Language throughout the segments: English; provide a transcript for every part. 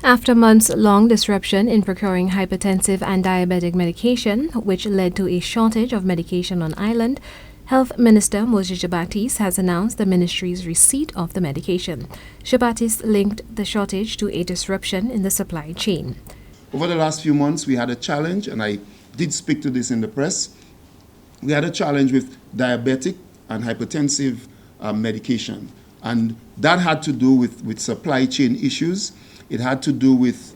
After months-long disruption in procuring hypertensive and diabetic medication, which led to a shortage of medication on island, Health Minister Baptiste has announced the ministry's receipt of the medication. Baptiste linked the shortage to a disruption in the supply chain. Over the last few months, we had a challenge, and I did speak to this in the press. We had a challenge with diabetic and hypertensive medication, and that had to do with supply chain issues. It had to do with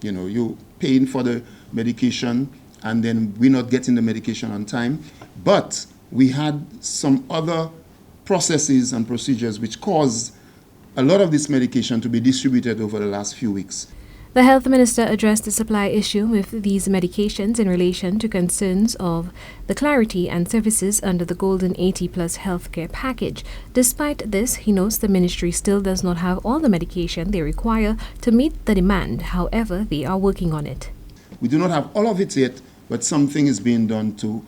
you paying for the medication and then we're not getting the medication on time. But we had some other processes and procedures which caused a lot of this medication to be distributed over the last few weeks. The health minister addressed the supply issue with these medications in relation to concerns of the clarity and services under the Golden 80 Plus healthcare package. Despite this, he notes the ministry still does not have all the medication they require to meet the demand. However, they are working on it. We do not have all of it yet, but something is being done to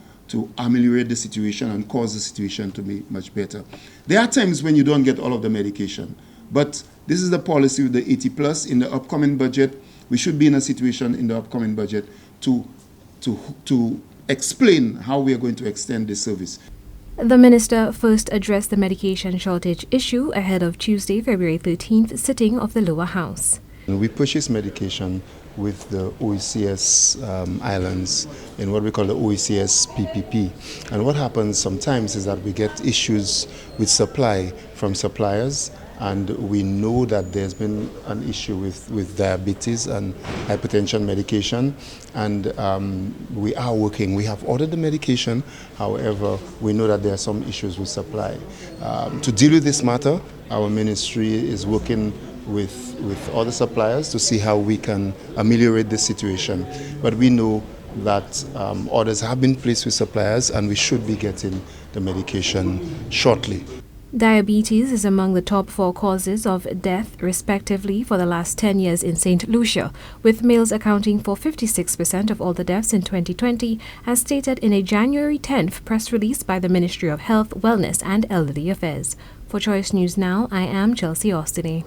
ameliorate the situation and cause the situation to be much better. There are times when you don't get all of the medication, but this is the policy with the 80 plus. In the upcoming budget, we should be in a situation in the upcoming budget to explain how we are going to extend this service. The minister first addressed the medication shortage issue ahead of Tuesday, February 13th sitting of the lower house. We purchase medication with the OECS islands in what we call the OECS PPP. And what happens sometimes is that we get issues with supply from suppliers, and we know that there's been an issue with diabetes and hypertension medication, and we are working. We have ordered the medication, however, we know that there are some issues with supply. To deal with this matter, our ministry is working with other suppliers to see how we can ameliorate this situation. But we know that orders have been placed with suppliers and we should be getting the medication shortly. Diabetes is among the top 4 causes of death, respectively, for the last 10 years in St. Lucia, with males accounting for 56% of all the deaths in 2020, as stated in a January 10th press release by the Ministry of Health, Wellness and Elderly Affairs. For Choice News Now, I am Chelsea Austinay.